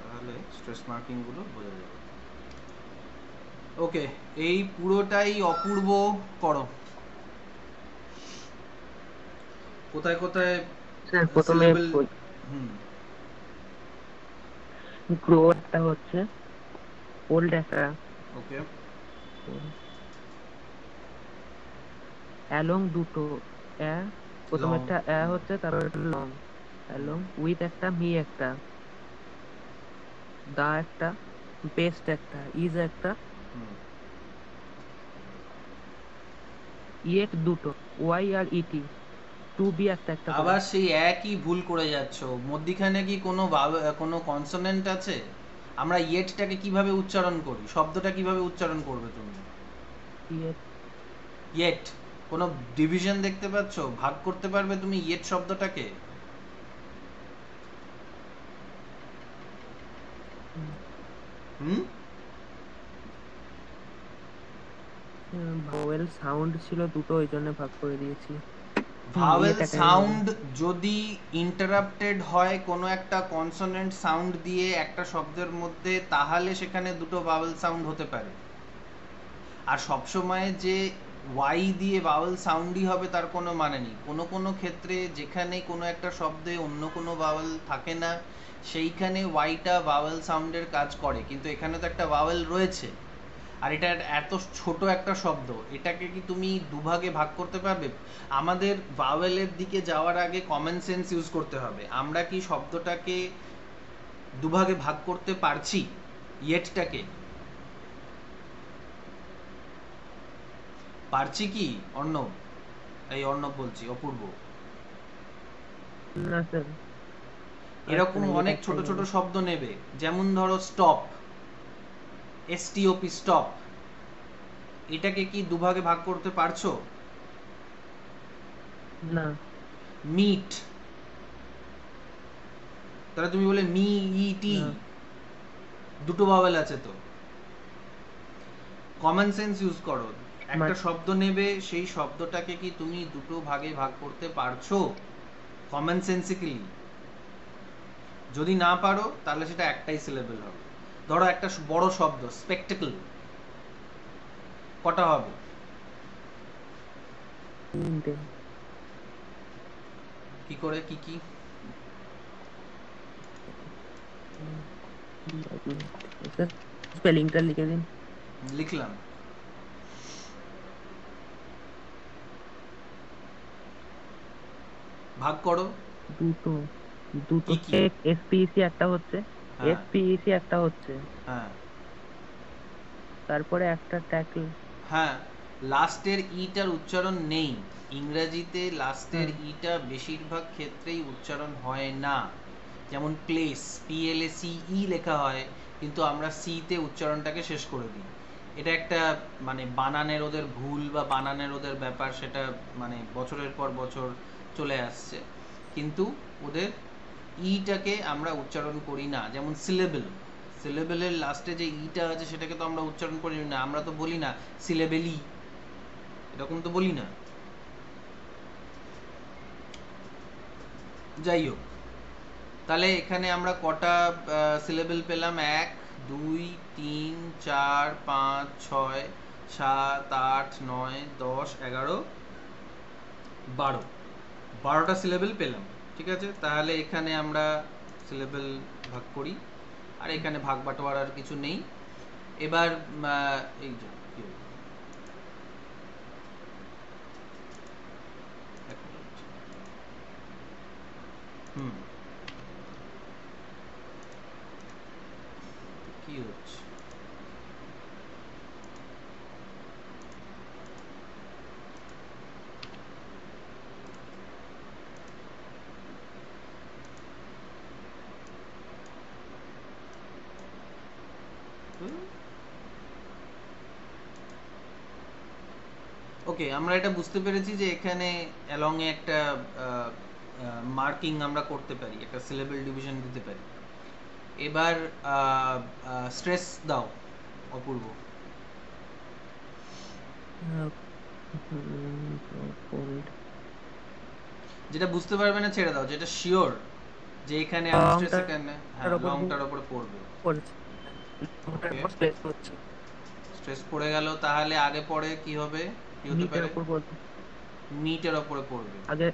তাহলে স্ট্রেস মার্কিং গুলো বোঝা যাবে। ওকে, এই পুরোটাই অপূর্ব করো। কোথায় কোথায় স্যার প্রথমে সিলেবল? হুম, গ্রো একটা হচ্ছে, ওল্ড একটা, ওকে, অ্যালং দুটো, অ্যা প্রথম লং, একটা অ্যা হচ্ছে, তারপর একটা লং, অ্যালং উইথ একটা, মি একটা, দা একটা, বেস্ট একটা, ইজ একটা, ইয়েট দুটো, ওয়াই আর ইটি, টু বি একটা একটা করে। আবার সেই একই ভুল করে যাচ্ছ। মধ্যিখানে কি কোনো কোনো কনসোনেন্ট আছে? আমরা ইয়েটটাকে কিভাবে উচ্চারণ করি? শব্দটা কিভাবে উচ্চারণ করবে তুমি? ইয়েট, ইয়েট কোনো ডিভিশন দেখতে পাচ্ছ? ভাগ করতে পারবে তুমি ইয়েট শব্দটাকে? হুম, ভাওয়েল সাউন্ড ছিল দুটো, ওই জন্য ভাগ করে দিয়েছি। ভাওয়েল ইয়েট একাই হবে। সাউন্ড যদি ইন্টারাপ্টেড হয় কোনো একটা কনসোনেন্ট সাউন্ড দিয়ে একটা শব্দের মধ্যে, তাহলে সেখানে দুটো ভাওয়েল সাউন্ড হতে পারে। আর সবসময় যে ওয়াই দিয়ে ভাওয়েল সাউন্ডই হবে তার কোনো মানে নেই। কোনো কোনো ক্ষেত্রে যেখানে কোনো একটা শব্দে অন্য কোনো ভাওয়েল থাকে না, সেইখানে ওয়াইটা ভাওয়েল সাউন্ডের কাজ করে, কিন্তু এখানে তো একটা ভাওয়েল রয়েছে। আর এটা এত ছোট একটা শব্দ, এটাকে কি তুমি দুভাগে ভাগ করতে পারবে? আমাদের ভাওয়েলের দিকে যাওয়ার আগে কমন সেন্স ইউজ করতে হবে। আমরা কি শব্দটাকে দুভাগে ভাগ করতে পারছি? ইয়েটটাকে পারছি কি অর্ণব? এই অর্ণব বলছি, অপূর্ব। না স্যার, পারছে এরকম না, ইয়েট অনেক ছোট একটাই ছোট হবে। শব্দ নেবে, যেমন ধরো স্টপ, এসটিওপি স্টপ, এটাকে কি দুভাগে ভাগ করতে পারছো? না। মিট, তাহলে তুমি বলে মি ইটি, না। দুটো ভাওয়েল আছে তো। কমন সেন্স ইউজ করো। একটা শব্দ নেবে, সেই শব্দটাকে কি তুমি দুটো ভাগে ভাগ করতে পারছো কমন সেন্সিক্যালি? যদি না পারো তাহলে সেটা একটাই সিলেবল হবে। ধরো একটা বড় শব্দ স্পেকটেকল, কটা হবে? তিনটে। কি করে, কি কি? স্যার স্পেলিংটা লিখে দিন। লিখলাম। ভাগ করো। দুটো, দুটো কি কি? এসপিইসি একটা হচ্ছে, হ্যাঁ, এসপিইসি একটা হচ্ছে, হ্যাঁ, তারপরে একটা ট্যাকল। হ্যাঁ। লাস্টের ইটার উচ্চারণ নেই ইংরেজিতে। লাস্টের হ্যাঁ। ইটা বেশিরভাগ ক্ষেত্রেই উচ্চারণ হয় না। যেমন প্লেস, পিএলএসি ই লেখা হয়, কিন্তু আমরা সি তে উচ্চারণটাকে শেষ করে দিই। এটা একটা মানে বানানের ওদের ভুল বা বানানের ওদের ব্যাপার, সেটা মানে বছরের পর বছর চলে আসছে। কিন্তু ওদের ইটাকে আমরা উচ্চারণ করি না। যেমন সিলেবেল, সিলেবেলের লাস্টে যে ইটা আছে সেটাকে তো আমরা উচ্চারণ করি না। আমরা তো বলি না সিলেবেলি, এরকম তো বলি না। যাই হোক, তাহলে এখানে আমরা কটা সিলেবেল পেলাম? 1, 2, 3, 4, 5, 6, 7, 8, 9, 10, 11, 12, 12টা সিলেবেল পেলাম। ঠিক আছে, তাহলে এখানে আমরা সিলেবেল ভাগ করি, আর এখানে ভাগ বাটোয়ারার কিছু নেই। এবার এই যে কি হলো? এক মিনিট। হুম, কি হচ্ছে? ওকে, আমরা এটা বুঝতে পেরেছি যে এখানে অ্যালং এ একটা মার্কিং আমরা করতে পারি, একটা সিলেবল ডিভিশন দিতে পারি। এবার স্ট্রেস দাও অপূর্ব। যেটা বুঝতে পারবে না ছেড়ে দাও, যেটা শিওর যে এখানে আনস্ট্রেস এখানে হ্যাঁ লংটার উপরে পড়বে। স্ট্রেস পড়ে গেল, তাহলে আগে পরে কি হবে, কি হতে পারে? মিটের উপরে পড়বে। আগে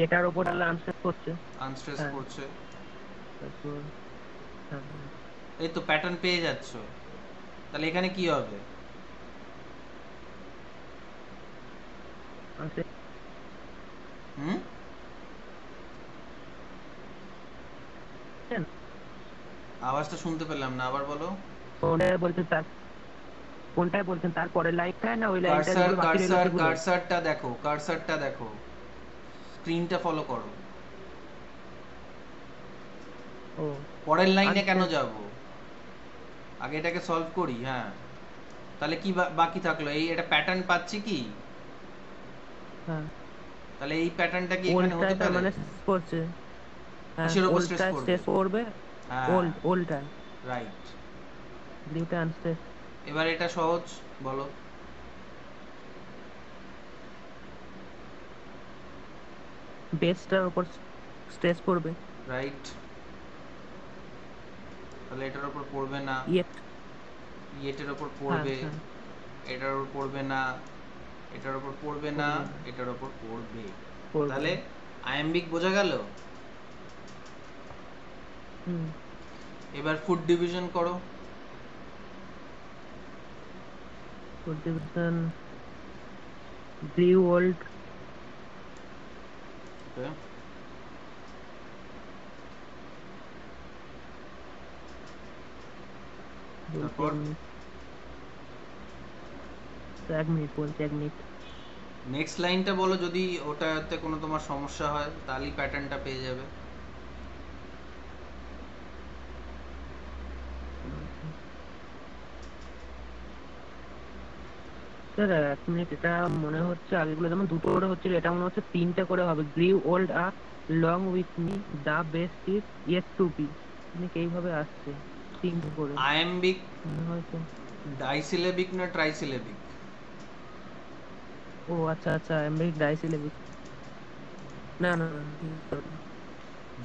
এটার উপর আনস্ট্রেস করছে, আনস্ট্রেস হ্যাঁ। করছে। তারপর হ্যাঁ, এই তো প্যাটার্ন পেয়ে যাচ্ছ। তাহলে এখানে কি হবে? unstress হুম, আওয়াজটা শুনতে পেলাম না, আবার বলো। কোনটায় বলছেন তারপরের লাইনটায় না ওই লাইনটার কার্সার উপরে বাকি রইল কার্সার সেগুলো? কার্সারটা দেখো, কার্সারটা দেখো, স্ক্রিনটা ফলো করো। ও পরের লাইনে কেন unstress, যাব? আগে এটাকে সলভ করি। হ্যাঁ, তাহলে কি বাকি থাকলো? এই এটা প্যাটার্ন পাচ্ছি কি? হ্যাঁ তাহলে এই প্যাটার্নটা কি এখানে হতে ওল্ডটায় তার পারে? মানে করছে, হ্যাঁ কিসের উপর স্ট্রেস ওল্ডটায় পড়বে? স্ট্রেস করবে, হ্যাঁ, ওল্ডটায় রাইট। ব্লুটা আনস্ট্রেস। এবার এটা সহজ, বলো। বেসটার উপর স্ট্রেস করবে, রাইট। তাহলে এটার উপর পড়বে না, ইয়েট, ইয়েটের উপর হ্যাঁ পড়বে, হ্যাঁ এটার উপর পড়বে না, এটার উপর পড়বে না, পড়বে না, এটার উপর পড়বে। পড়বে তাহলে না। আয়াম্বিক বোঝা গেল। হুম, এবার ফুড ডিভিশন করো। ফুড ডিভিশন ব্রিউ ওল্ড, ওকে, তারপর এক মিনিট বলছি, এক মিনিট। নেক্সট লাইনটা বলো, যদি ওটাতে কোনো তোমার সমস্যা হয় তাহলেই প্যাটার্নটা পেয়ে যাবে। স্যার এক মিনিট, এটা মনে হচ্ছে আগেগুলো যেমন দুটো করে হচ্ছিল, এটা মনে হচ্ছে তিনটে করে হবে। Grow old along with me, the best is yet to be, মানে এইভাবে আসছে তিনটে করে আয়াম্বিক মনে হয়তো। ডাইসিলেবিক না ট্রাইসিলেবিক? ও আচ্ছা আচ্ছা, আমি ডাইসিলেবিক। না না না,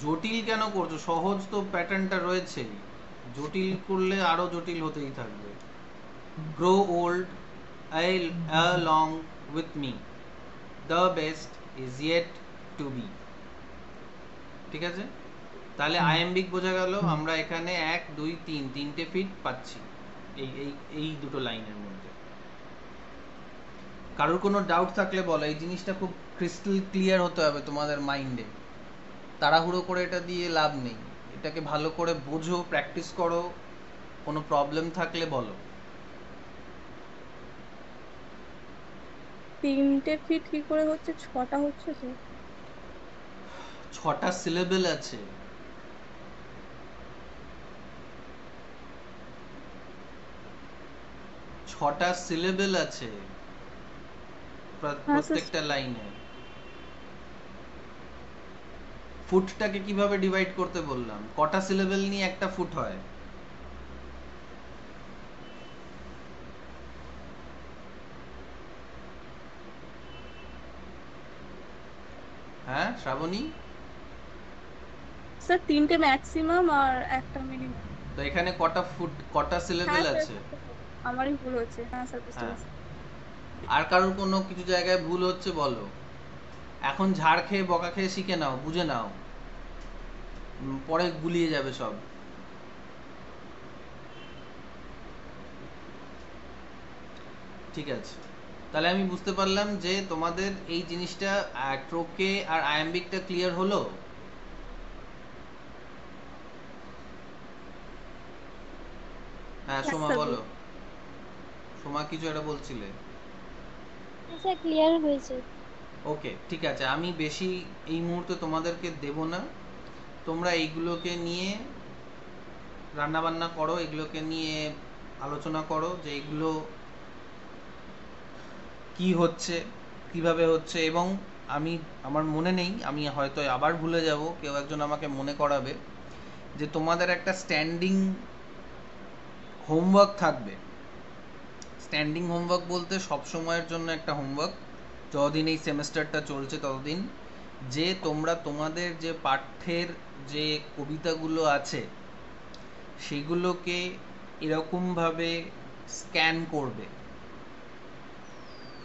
জটিল কেন করছো? সহজ তো প্যাটার্নটা রয়েছেই, জটিল করলে আরো জটিল হতেই থাকবে। Grow old along with me, the best is yet to be। ঠিক আছে, তাহলে আয়াম্বিক বোঝা গেল। আমরা এখানে 1 2 3 তিনটে ফিট পাচ্ছি এই এই এই দুটো লাইনের মধ্যে। কারোর কোনো ডাউট থাকলে বলো, এই জিনিসটা খুব ক্রিস্টাল ক্লিয়ার হতে হবে তোমাদের মাইন্ডে। তাড়াহুড়ো করে এটা দিয়ে লাভ নেই, এটাকে ভালো করে বোঝো, প্র্যাকটিস করো। কোনো প্রবলেম থাকলে বলো। 3টে ফিট কি করে হচ্ছে, 6টা হচ্ছে তো? 6টা সিলেবেল আছে, 6টা সিলেবেল আছে হ্যাঁ স্যার। প্রত্যেকটা লাইনে। ফুটটাকে কিভাবে ডিভাইড করতে বললাম? কটা সিলেবেল নিয়ে একটা ফুট হয়? হ্যাঁ শ্রাবণী, স্যার 3টে ম্যাক্সিমাম আর একটা মিনিমাম। তো এখানে কটা ফুট, কটা সিলেবেল হ্যাঁ আছে? স্যার, আমারই ভুল হচ্ছে। হ্যাঁ স্যার, বুঝতে হ্যাঁ, পারছি। আর কারোর কোনো কিছু জায়গায় ভুল হচ্ছে বলো। এখন ঝাড় খেয়ে বকা খেয়ে শিখে নাও, বুঝে নাও, পরে গুলিয়ে যাবে সব। ঠিক আছে, তাহলে আমি বুঝতে পারলাম যে তোমাদের এই জিনিসটা ট্রোকে আর আয়াম্বিকটা ক্লিয়ার হলো। হ্যাঁ হ্যাঁ সোমা স্যার, বলো। সোমা কিছু একটা বলছিলে। স্যার ক্লিয়ার হয়েছে। ওকে ঠিক আছে, আমি বেশি এই মুহূর্তে তোমাদেরকে দেব না। তোমরা এইগুলোকে নিয়ে রান্না বান্না করো, এগুলোকে নিয়ে আলোচনা করো যে এগুলো কি হচ্ছে, কিভাবে হচ্ছে, এবং আমার মনে নেই, আমি হয়তো আবার ভুলে যাব, কেউ একজন আমাকে মনে করাবে যে তোমাদের একটা স্ট্যান্ডিং হোমওয়ার্ক থাকবে। স্ট্যান্ডিং হোমওয়ার্ক বলতে সব সময়ের জন্য একটা হোমওয়ার্ক, যতদিন এই সেমেস্টারটা চলছে ততদিন, যে তোমরা তোমাদের যে পাঠ্যের যে কবিতাগুলো আছে সেগুলোকে এরকমভাবে স্ক্যান করবে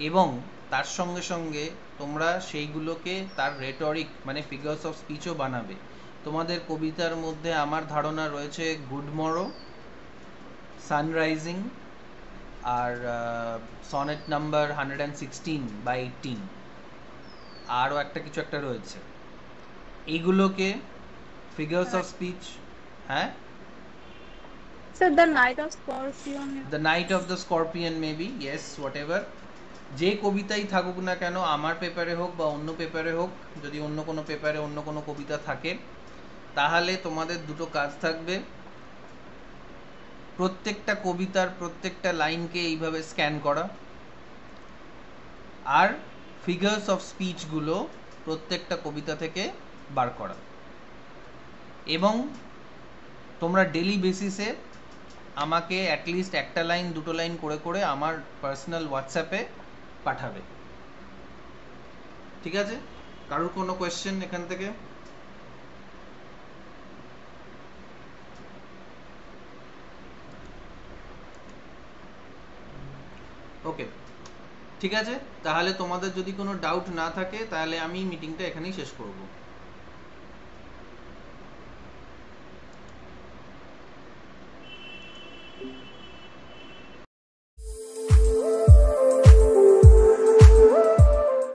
এবং তার সঙ্গে সঙ্গে তোমরা সেইগুলোকে তার রেটরিক মানে ফিগার্স অফ স্পিচও বানাবে। তোমাদের কবিতার মধ্যে আমার ধারণা রয়েছে গুড মরো, সানরাইজিং, আর সনেট নাম্বার 116/18, আরও একটা কিছু একটা রয়েছে। এইগুলোকে ফিগার্স অফ স্পিচ, হ্যাঁ, sir the night of scorpion. The night of the scorpion maybe, yes, what ever, যে কবিতাই থাকুক না কেন, আমার পেপারে হোক বা অন্য পেপারে হোক, যদি অন্য কোনো পেপারে অন্য কোনো কবিতা থাকে, তাহলে তোমাদের দুটো কাজ থাকবে। প্রত্যেকটা কবিতার প্রত্যেকটা লাইনকে এইভাবে স্ক্যান করা, আর ফিগার্স অফ স্পিচগুলো প্রত্যেকটা কবিতা থেকে বার করা, এবং তোমরা ডেলি বেসিসে আমাকে অ্যাটলিস্ট একটা লাইন দুটো লাইন করে করে আমার পার্সোনাল হোয়াটসঅ্যাপে পাঠাবে। ঠিক আছে? কারোর কোনো কোয়েশ্চেন এখান থেকে? ওকে, ঠিক আছে, তাহলে তোমাদের যদি কোনো ডাউট না থাকে তাহলে আমি মিটিংটা এখানেই শেষ করব।